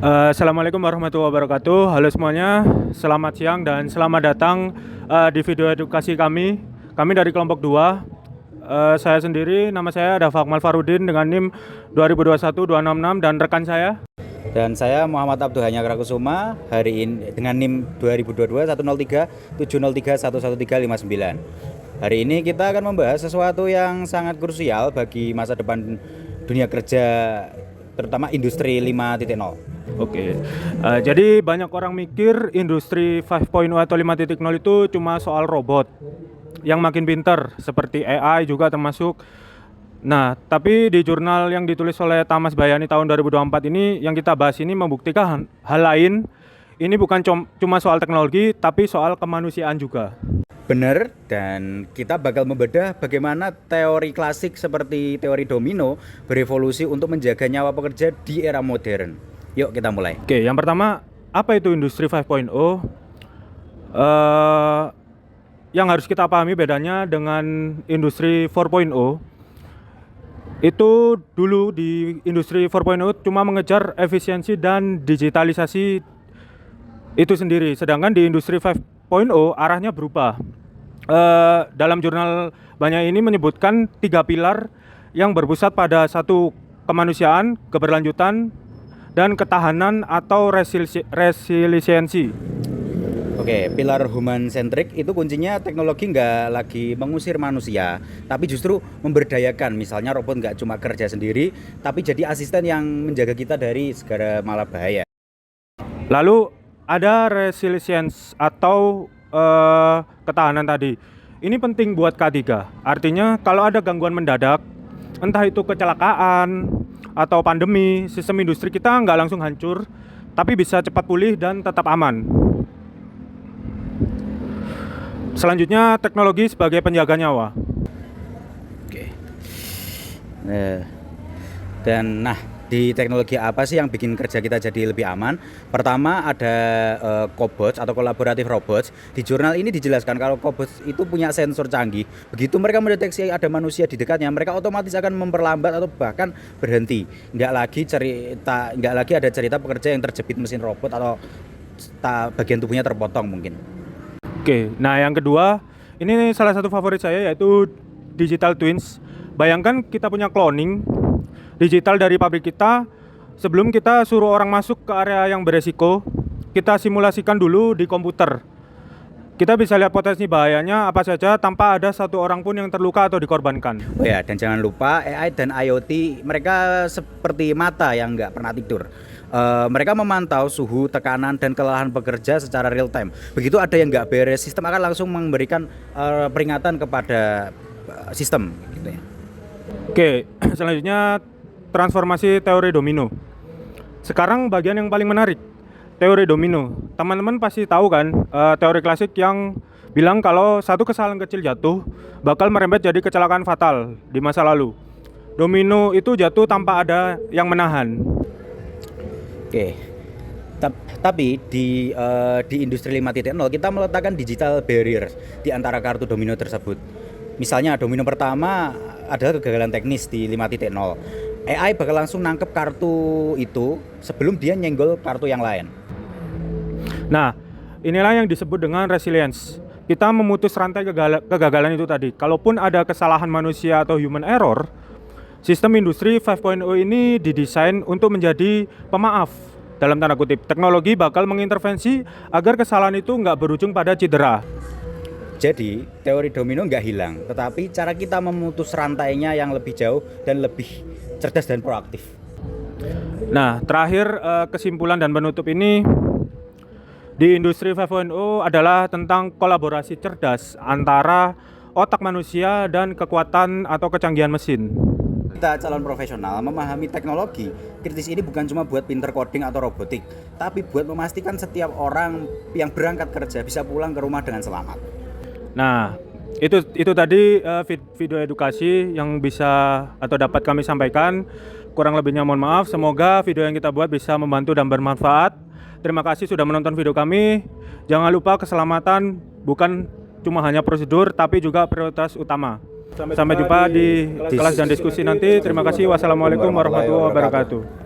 Assalamualaikum warahmatullahi wabarakatuh. Halo semuanya, selamat siang dan selamat datang di video edukasi kami. Kami dari kelompok 2. Saya sendiri, nama saya Dafa Akmal Farudin dengan NIM 2021-266 dan rekan saya. Dan saya Muhammad Abdul Hanya Krakusuma hari ini dengan NIM 2022-103-703-11359. Hari ini kita akan membahas sesuatu yang sangat krusial bagi masa depan dunia kerja, terutama industri 5.0. Oke, jadi banyak orang mikir industri 5.0 atau 5.0 itu cuma soal robot yang makin pinter, seperti AI juga termasuk. Nah, tapi di jurnal yang ditulis oleh Tamas Bayani tahun 2024 ini, yang kita bahas ini membuktikan hal lain. Ini bukan cuma soal teknologi, tapi soal kemanusiaan juga. Benar, dan kita bakal membedah bagaimana teori klasik seperti teori domino berevolusi untuk menjaga nyawa pekerja di era modern. Yuk kita mulai. Oke, yang pertama, apa itu industri 5.0? Yang harus kita pahami bedanya dengan industri 4.0. Itu dulu di industri 4.0 cuma mengejar efisiensi dan digitalisasi itu sendiri. Sedangkan di industri 5.0 arahnya berubah. Dalam jurnal banyak ini menyebutkan 3 pilar yang berpusat pada satu, kemanusiaan, keberlanjutan, dan ketahanan atau resiliensi. Oke, pilar human centric itu kuncinya teknologi nggak lagi mengusir manusia, tapi justru memberdayakan. Misalnya robot nggak cuma kerja sendiri, tapi jadi asisten yang menjaga kita dari segala mala bahaya. Lalu ada resilience atau ketahanan tadi. Ini penting buat K3. Artinya kalau ada gangguan mendadak, entah itu kecelakaan atau pandemi, sistem industri kita nggak langsung hancur, tapi bisa cepat pulih dan tetap aman. Selanjutnya, teknologi sebagai penjaga nyawa. Oke. Dan di teknologi apa sih yang bikin kerja kita jadi lebih aman? Pertama ada cobots atau collaborative robots. Di jurnal ini dijelaskan kalau cobots itu punya sensor canggih. Begitu mereka mendeteksi ada manusia di dekatnya, mereka otomatis akan memperlambat atau bahkan berhenti. Nggak lagi ada cerita pekerja yang terjepit mesin robot atau bagian tubuhnya terpotong mungkin. Oke, nah yang kedua, ini salah satu favorit saya yaitu digital twins. Bayangkan kita punya cloning digital dari pabrik kita. Sebelum kita suruh orang masuk ke area yang beresiko, kita simulasikan dulu di komputer. Kita bisa lihat potensi bahayanya apa saja tanpa ada satu orang pun yang terluka atau dikorbankan. Oh ya, dan jangan lupa AI dan IoT mereka seperti mata yang nggak pernah tidur. Mereka memantau suhu, tekanan, dan kelelahan pekerja secara real time. Begitu ada yang nggak beres, sistem akan langsung memberikan peringatan kepada sistem. Gitu ya. Oke, selanjutnya transformasi teori domino. Sekarang bagian yang paling menarik, teori domino. Teman-teman pasti tahu kan teori klasik yang bilang kalau satu kesalahan kecil jatuh bakal merembet jadi kecelakaan fatal di masa lalu. Domino itu jatuh tanpa ada yang menahan. Oke. Tapi di industri 5.0 kita meletakkan digital barrier di antara kartu domino tersebut. Misalnya domino pertama adalah kegagalan teknis di 5.0. AI bakal langsung nangkep kartu itu sebelum dia nyenggol kartu yang lain. Nah, inilah yang disebut dengan resilience. Kita memutus rantai kegagalan itu tadi. Kalaupun ada kesalahan manusia atau human error, sistem industri 5.0 ini didesain untuk menjadi pemaaf. Dalam tanda kutip, teknologi bakal mengintervensi agar kesalahan itu nggak berujung pada cedera. Jadi, teori domino nggak hilang, tetapi cara kita memutus rantainya yang lebih jauh dan lebih cerdas dan proaktif. Nah, terakhir kesimpulan dan penutup ini di industri 5.0 adalah tentang kolaborasi cerdas antara otak manusia dan kekuatan atau kecanggihan mesin. Kita calon profesional memahami teknologi kritis ini bukan cuma buat pinter coding atau robotik, tapi buat memastikan setiap orang yang berangkat kerja bisa pulang ke rumah dengan selamat. Nah, itu tadi video edukasi yang bisa atau dapat kami sampaikan. Kurang lebihnya mohon maaf. Semoga video yang kita buat bisa membantu dan bermanfaat. Terima kasih sudah menonton video kami. Jangan lupa keselamatan bukan cuma hanya prosedur tapi juga prioritas utama. Sampai jumpa di kelas dan diskusi nanti. Terima kasih. Wassalamualaikum warahmatullahi wabarakatuh.